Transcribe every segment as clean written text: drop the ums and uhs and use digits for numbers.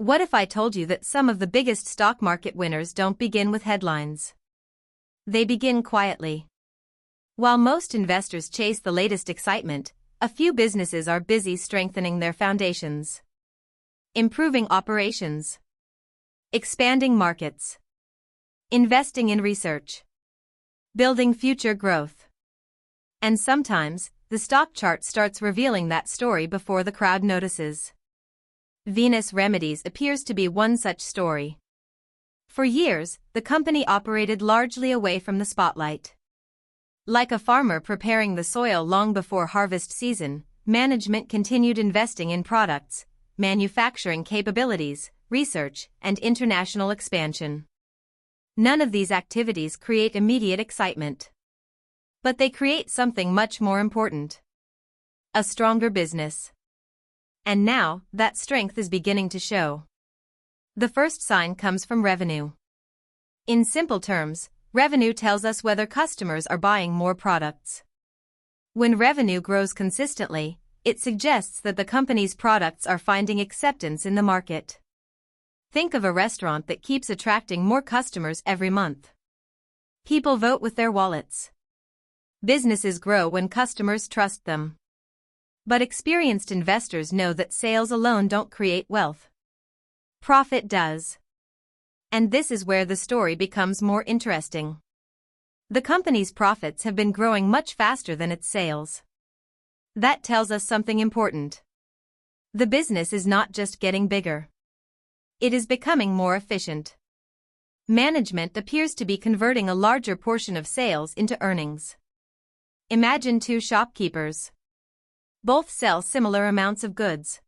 What if I told you that some of the biggest stock market winners don't begin with headlines? They begin quietly. While most investors chase the latest excitement, a few businesses are busy strengthening their foundations, improving operations, expanding markets, investing in research, building future growth. And sometimes, the stock chart starts revealing that story before the crowd notices. Remedies appears to be one such story. For years, the company operated largely away from the spotlight. Like a farmer preparing the soil long before harvest season, management continued investing in products, manufacturing capabilities, research, and international expansion. None of these activities create immediate excitement. But they create something much more important: a stronger business. And now, that strength is beginning to show. The first sign comes from revenue. In simple terms, revenue tells us whether customers are buying more products. When revenue grows consistently, it suggests that the company's products are finding acceptance in the market. Think of a restaurant that keeps attracting more customers every month. People vote with their wallets. Businesses grow when customers trust them. But experienced investors know that sales alone don't create wealth. Profit does. And this is where the story becomes more interesting. The company's profits have been growing much faster than its sales. That tells us something important. The business is not just getting bigger. It is becoming more efficient. Management appears to be converting a larger portion of sales into earnings. Imagine two shopkeepers. Both sell similar amounts of goods.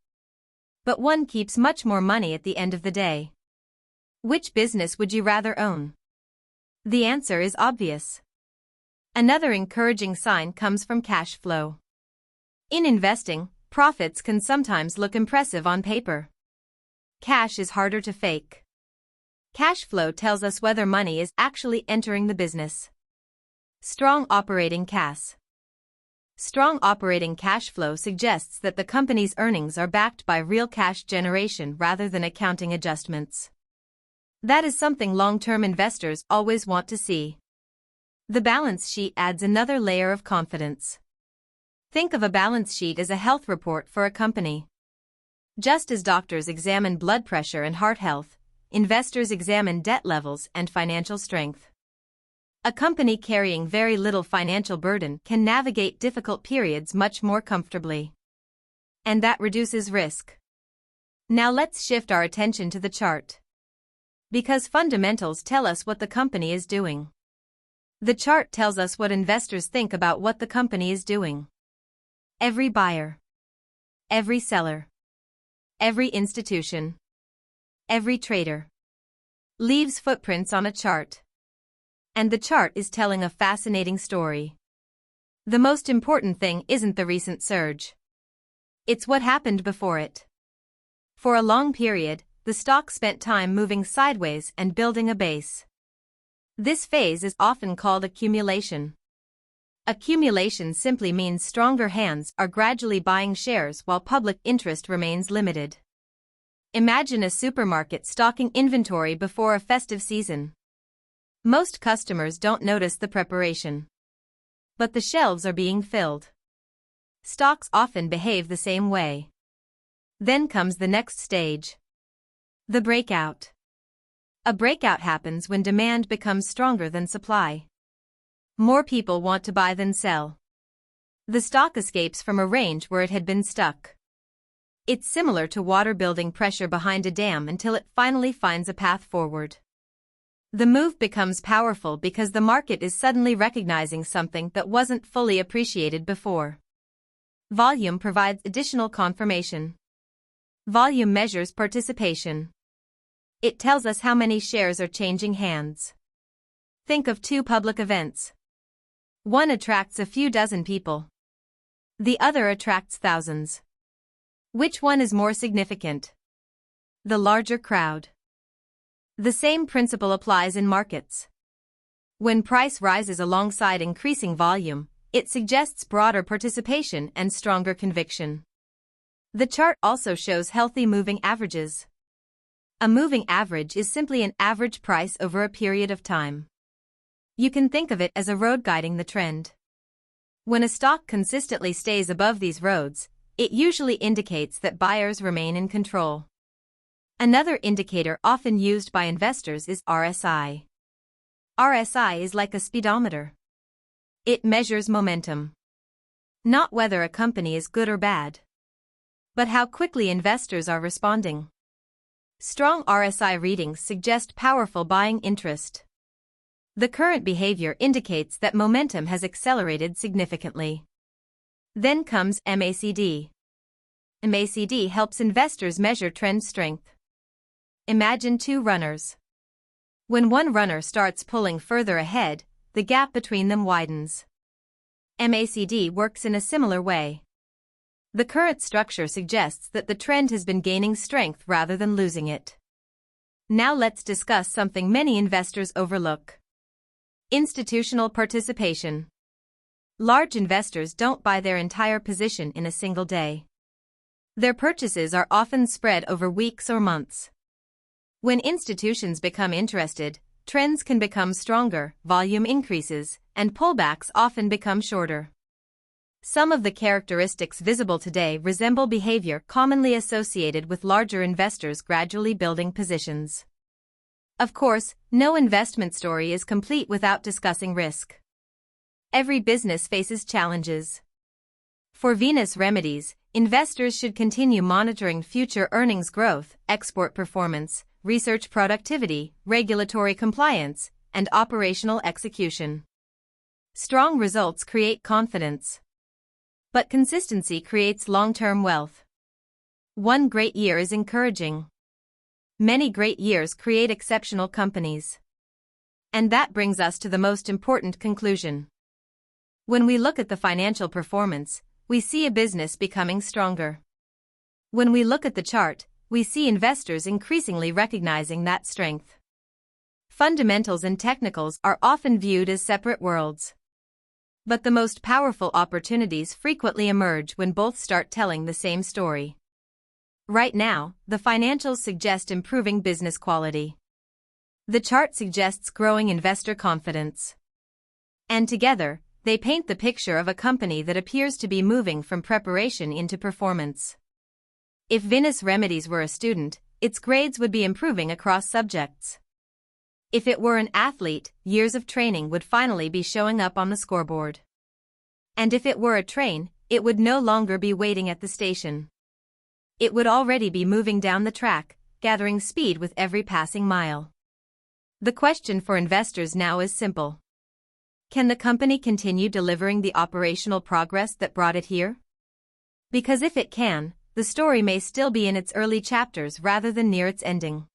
But one keeps much more money at the end of the day. Which business would you rather own? The answer is obvious. Another encouraging sign comes from cash flow. In investing, profits can sometimes look impressive on paper. Cash is harder to fake. Cash flow tells us whether money is actually entering the business. Strong operating cash. Strong operating cash flow suggests that the company's earnings are backed by real cash generation rather than accounting adjustments. That is something long-term investors always want to see. The balance sheet adds another layer of confidence. Think of a balance sheet as a health report for a company. Just as doctors examine blood pressure and heart health, investors examine debt levels and financial strength. A company carrying very little financial burden can navigate difficult periods much more comfortably. And that reduces risk. Now let's shift our attention to the chart. Because fundamentals tell us what the company is doing. The chart tells us what investors think about what the company is doing. Every buyer, every seller, every institution, every trader leaves footprints on a chart. And the chart is telling a fascinating story. The most important thing isn't the recent surge. It's what happened before it. For a long period, the stock spent time moving sideways and building a base. This phase is often called accumulation. Accumulation simply means stronger hands are gradually buying shares while public interest remains limited. Imagine a supermarket stocking inventory before a festive season. Most customers don't notice the preparation. But the shelves are being filled. Stocks often behave the same way. Then comes the next stage. The breakout. A breakout happens when demand becomes stronger than supply. More people want to buy than sell. The stock escapes from a range where it had been stuck. It's similar to water building pressure behind a dam until it finally finds a path forward. The move becomes powerful because the market is suddenly recognizing something that wasn't fully appreciated before. Volume provides additional confirmation. Volume measures participation. It tells us how many shares are changing hands. Think of two public events. One attracts a few dozen people. The other attracts thousands. Which one is more significant? The larger crowd. The same principle applies in markets. When price rises alongside increasing volume, it suggests broader participation and stronger conviction. The chart also shows healthy moving averages. A moving average is simply an average price over a period of time. You can think of it as a road guiding the trend. When a stock consistently stays above these roads, it usually indicates that buyers remain in control. Another indicator often used by investors is RSI. RSI is like a speedometer. It measures momentum. Not whether a company is good or bad, but how quickly investors are responding. Strong RSI readings suggest powerful buying interest. The current behavior indicates that momentum has accelerated significantly. Then comes MACD. MACD helps investors measure trend strength. Imagine two runners. When one runner starts pulling further ahead, the gap between them widens. MACD works in a similar way. The current structure suggests that the trend has been gaining strength rather than losing it. Now let's discuss something many investors overlook. Institutional participation. Large investors don't buy their entire position in a single day. Their purchases are often spread over weeks or months. When institutions become interested, trends can become stronger, volume increases, and pullbacks often become shorter. Some of the characteristics visible today resemble behavior commonly associated with larger investors gradually building positions. Of course, no investment story is complete without discussing risk. Every business faces challenges. For Venus Remedies, investors should continue monitoring future earnings growth, export performance, research productivity, regulatory compliance, and operational execution. Strong results create confidence. But consistency creates long-term wealth. One great year is encouraging. Many great years create exceptional companies. And that brings us to the most important conclusion. When we look at the financial performance, we see a business becoming stronger. When we look at the chart, we see investors increasingly recognizing that strength. Fundamentals and technicals are often viewed as separate worlds. But the most powerful opportunities frequently emerge when both start telling the same story. Right now, the financials suggest improving business quality. The chart suggests growing investor confidence. And together, they paint the picture of a company that appears to be moving from preparation into performance. If Venus Remedies were a student, its grades would be improving across subjects. If it were an athlete, years of training would finally be showing up on the scoreboard. And if it were a train, it would no longer be waiting at the station. It would already be moving down the track, gathering speed with every passing mile. The question for investors now is simple. Can the company continue delivering the operational progress that brought it here? Because if it can, the story may still be in its early chapters rather than near its ending.